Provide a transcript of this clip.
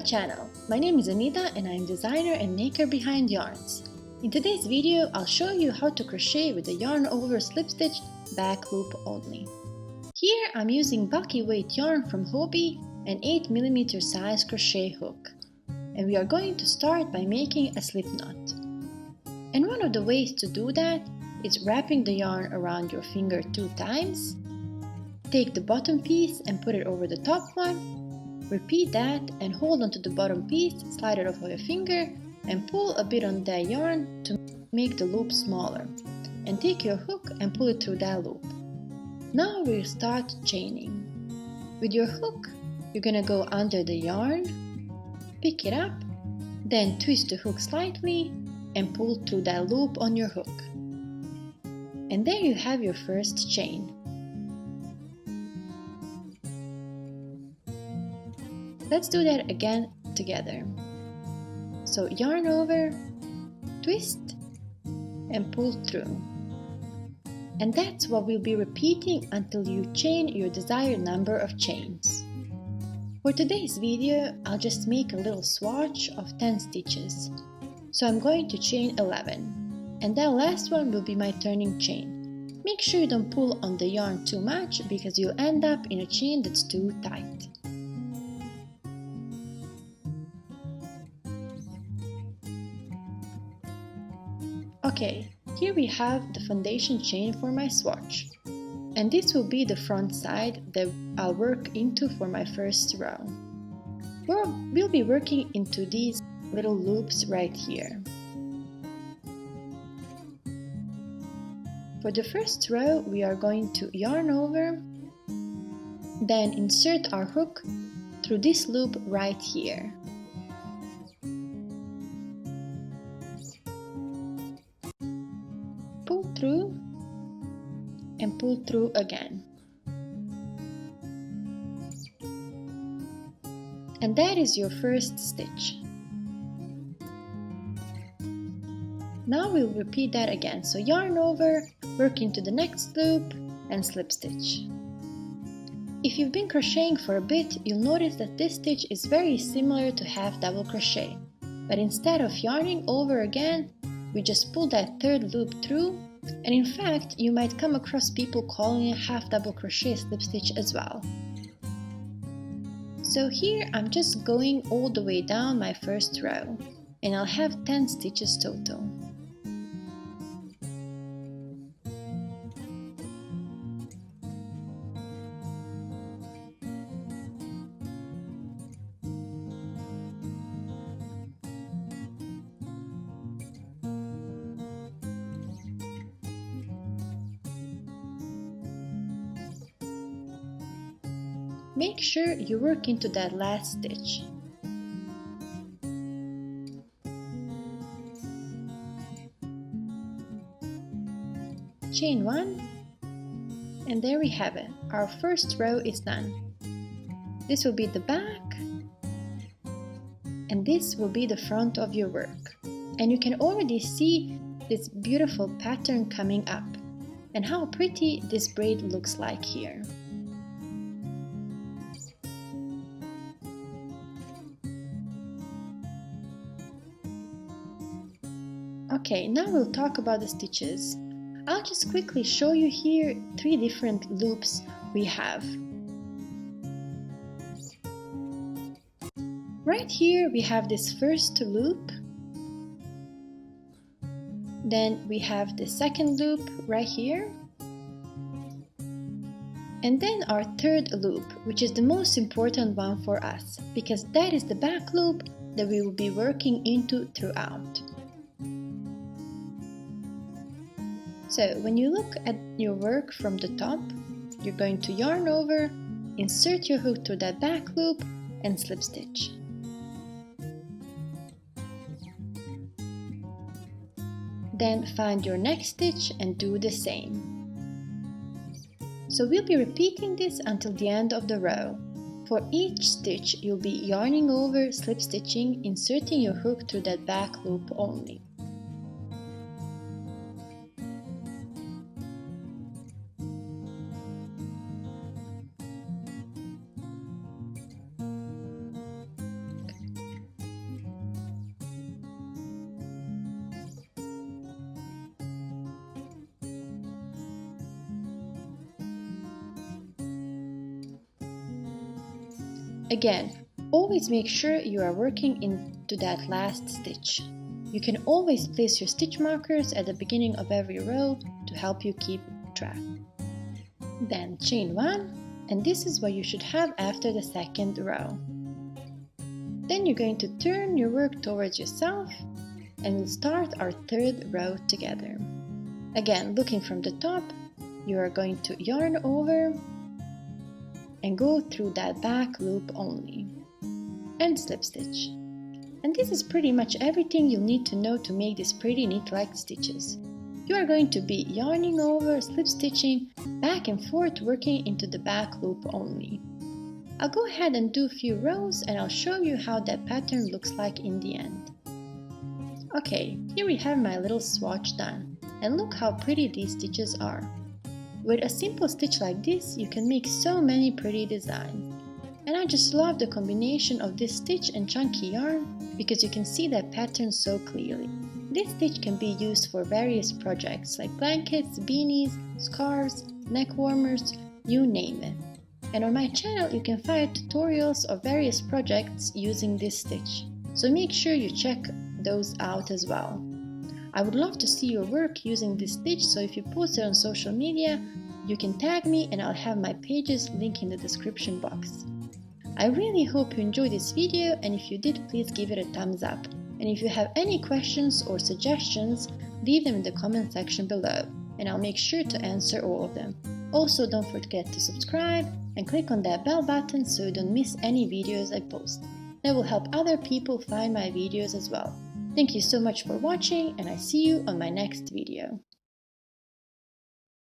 channel. My name is Anita and I am designer and maker behind yarns. In today's video, I'll show you how to crochet with a yarn over slip stitch back loop only. Here I'm using bulky weight yarn from Hobbii and 8mm size crochet hook. And we are going to start by making a slip knot. And one of the ways to do that is wrapping the yarn around your finger 2 times. Take the bottom piece and put it over the top one. Repeat that and hold onto the bottom piece, slide it off of your finger and pull a bit on that yarn to make the loop smaller. And take your hook and pull it through that loop. Now we'll start chaining. With your hook, you're gonna go under the yarn, pick it up, then twist the hook slightly and pull through that loop on your hook. And there you have your first chain. Let's do that again together. So yarn over, twist, and pull through. And that's what we'll be repeating until you chain your desired number of chains. For today's video, I'll just make a little swatch of 10 stitches. So I'm going to chain 11. And that last one will be my turning chain. Make sure you don't pull on the yarn too much because you'll end up in a chain that's too tight. Okay, here we have the foundation chain for my swatch. And this will be the front side that I'll work into for my first row. We'll be working into these little loops right here. For the first row, we are going to yarn over, then insert our hook through this loop right here. Pull through and pull through again. And that is your first stitch. Now we'll repeat that again. So yarn over, work into the next loop and slip stitch. If you've been crocheting for a bit, you'll notice that this stitch is very similar to half double crochet. But instead of yarning over again, we just pull that third loop through, and in fact you might come across people calling it half double crochet slip stitch as well. So here I'm just going all the way down my first row, and I'll have 10 stitches total. Make sure you work into that last stitch. Chain 1, and there we have it. Our first row is done. This will be the back, and this will be the front of your work. And you can already see this beautiful pattern coming up, and how pretty this braid looks like here. Okay, now we'll talk about the stitches. I'll just quickly show you here 3 different loops we have. Right here we have this first loop. Then we have the second loop right here. And then our third loop, which is the most important one for us, because that is the back loop that we will be working into throughout. So when you look at your work from the top, you're going to yarn over, insert your hook through that back loop and slip stitch. Then find your next stitch and do the same. So we'll be repeating this until the end of the row. For each stitch, you'll be yarning over, slip stitching, inserting your hook through that back loop only. Again, always make sure you are working into that last stitch. You can always place your stitch markers at the beginning of every row to help you keep track. Then chain 1, and this is what you should have after the second row. Then you're going to turn your work towards yourself and we'll start our third row together. Again, looking from the top, you are going to yarn over and go through that back loop only and slip stitch. And this is pretty much everything you'll need to know to make these pretty knit-like stitches. You are going to be yarning over, slip stitching, back and forth, working into the back loop only. I'll go ahead and do a few rows and I'll show you how that pattern looks like in the end. Okay, here we have my little swatch done, and look how pretty these stitches are. With a simple stitch like this, you can make so many pretty designs. And I just love the combination of this stitch and chunky yarn because you can see that pattern so clearly. This stitch can be used for various projects like blankets, beanies, scarves, neck warmers, you name it. And on my channel you can find tutorials of various projects using this stitch, so make sure you check those out as well. I would love to see your work using this stitch, so if you post it on social media, you can tag me and I'll have my pages linked in the description box. I really hope you enjoyed this video, and if you did, please give it a thumbs up. And if you have any questions or suggestions, leave them in the comment section below, and I'll make sure to answer all of them. Also, don't forget to subscribe and click on that bell button so you don't miss any videos I post. That will help other people find my videos as well. Thank you so much for watching, and I see you on my next video.